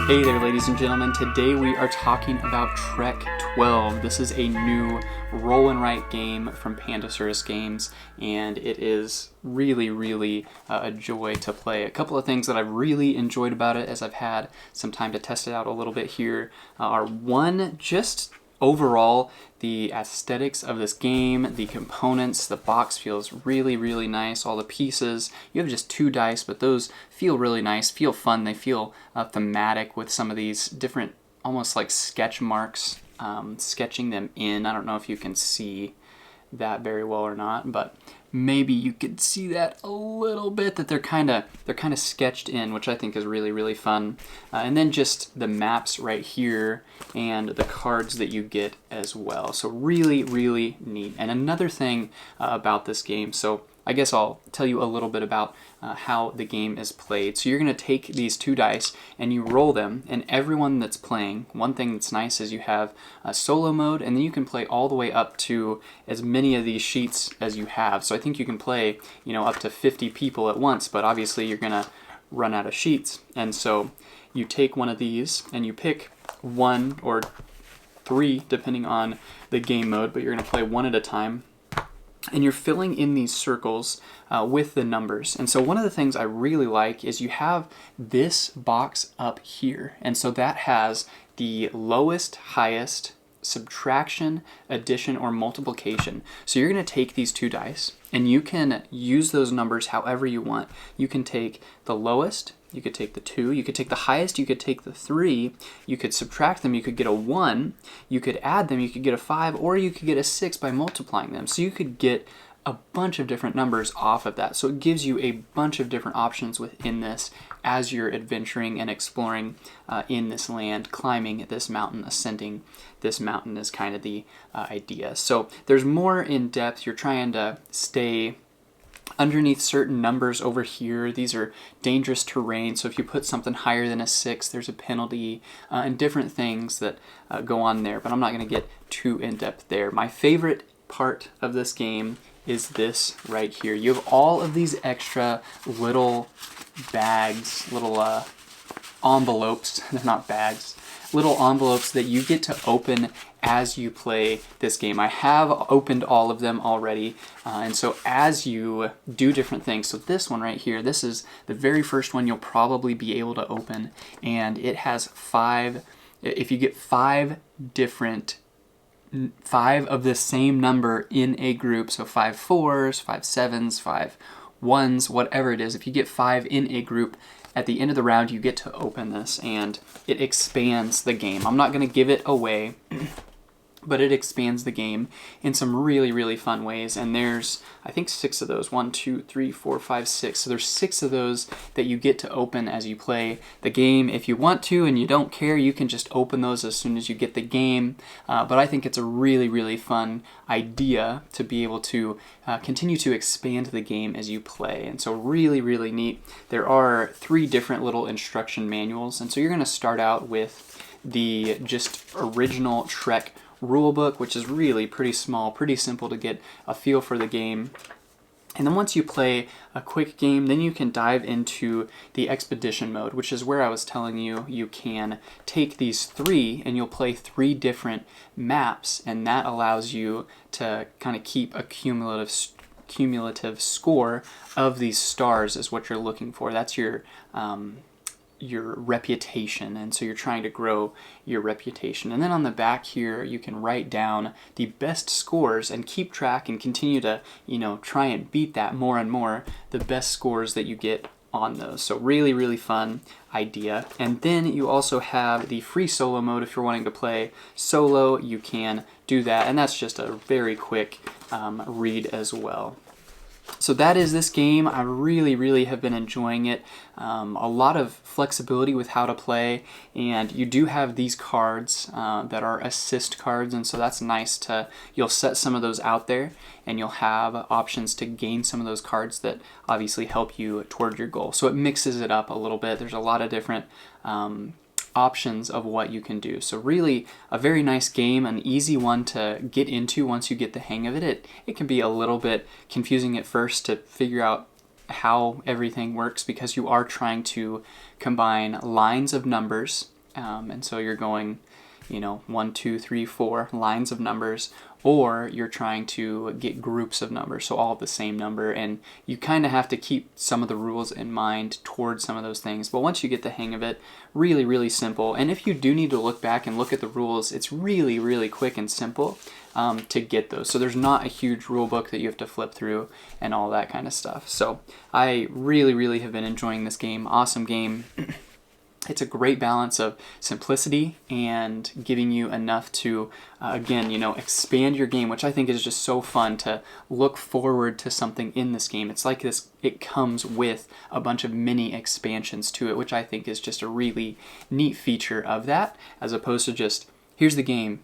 Hey there, ladies and gentlemen. Today we are talking about Trek12. This is a new roll and write game from Pandasaurus Games, and it is really a joy to play. A couple of things that I've really enjoyed about it as I've had some time to test it out a little bit here are one, just overall, the aesthetics of this game, the components, the box feels really nice. All the pieces, you have just 2 dice, but those feel really nice, feel fun. They feel thematic with some of these different, almost like sketch marks, sketching them in. I don't know if you can see that very well or not, but maybe you could see that a little bit, that they're kind of sketched in, which I think is really fun. And then just the maps right here and the cards that you get as well. So really neat. And another thing about this game, so I guess I'll tell you a little bit about how the game is played. So you're going to take these 2 dice and you roll them, and everyone that's playing, one thing that's nice is you have a solo mode, and then you can play all the way up to as many of these sheets as you have. So I think you can play, up to 50 people at once, but obviously you're going to run out of sheets. And so you take one of these and you pick 1 or 3 depending on the game mode, but you're going to play 1 at a time. And you're filling in these circles with the numbers. And so one of the things I really like is you have this box up here. And so that has the lowest, highest, subtraction, addition, or multiplication. So you're going to take these 2 dice and you can use those numbers however you want. You can take the lowest, you could take the 2, you could take the highest, you could take the 3, you could subtract them, you could get a 1, you could add them, you could get a 5, or you could get a 6 by multiplying them. So you could get a bunch of different numbers off of that. So it gives you a bunch of different options within this as you're adventuring and exploring in this land, climbing this mountain, ascending this mountain is kind of the idea. So there's more in depth. You're trying to stay underneath certain numbers over here. These are dangerous terrain, so if you put something higher than a 6, there's a penalty, and different things that go on there, but I'm not going to get too in-depth there. My favorite part of this game is this right here. You have all of these extra little bags, little envelopes, they're not bags, little envelopes that you get to open as you play this game. I have opened all of them already, and so as you do different things, so this one right here, this is the very first one you'll probably be able to open, and it has 5, if you get 5 of the same number in a group, so 5 4s, 5 7s, 5 1s, whatever it is, if you get 5 in a group, at the end of the round you get to open this and it expands the game. I'm not going to give it away, but it expands the game in some really fun ways. And there's, I think, 6 of those. 1, 2, 3, 4, 5, 6. So there's 6 of those that you get to open as you play the game. If you want to and you don't care, you can just open those as soon as you get the game. But I think it's a really fun idea to be able to continue to expand the game as you play. And so really neat. There are 3 different little instruction manuals. And so you're going to start out with the just original Trek rulebook, which is really pretty small, pretty simple to get a feel for the game. And then once you play a quick game, then you can dive into the expedition mode, which is where I was telling you you can take these 3 and you'll play 3 different maps, and that allows you to kind of keep a cumulative score of these stars is what you're looking for. That's your reputation, and so you're trying to grow your reputation. And then on the back here you can write down the best scores and keep track and continue to try and beat that more and more, the best scores that you get on those. So really fun idea. And then you also have the free solo mode. If you're wanting to play solo, you can do that, and that's just a very quick read as well. So that is this game. I really have been enjoying it. A lot of flexibility with how to play, and you do have these cards that are assist cards, and so that's nice you'll set some of those out there, and you'll have options to gain some of those cards that obviously help you toward your goal. So it mixes it up a little bit. There's a lot of different options of what you can do. So really a very nice game, an easy one to get into once you get the hang of it. It can be a little bit confusing at first to figure out how everything works because you are trying to combine lines of numbers And so you're going, 1, 2, 3, 4 lines of numbers, or you're trying to get groups of numbers, so all of the same number, and you kind of have to keep some of the rules in mind towards some of those things. But once you get the hang of it, really, really simple. And if you do need to look back and look at the rules, it's really, really quick and simple to get those. So there's not a huge rule book that you have to flip through and all that kind of stuff. So I really, really have been enjoying this game. Awesome game. It's a great balance of simplicity and giving you enough to, again, expand your game, which I think is just so fun to look forward to something in this game. It's like this, it comes with a bunch of mini expansions to it, which I think is just a really neat feature of that, as opposed to just, here's the game,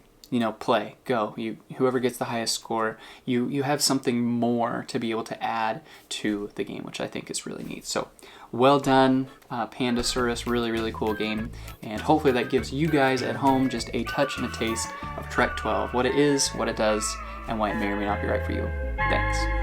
play, go. Whoever gets the highest score, you have something more to be able to add to the game, which I think is really neat. So well done, Pandasaurus. Really, really cool game. And hopefully that gives you guys at home just a touch and a taste of Trek 12, what it is, what it does, and why it may or may not be right for you. Thanks.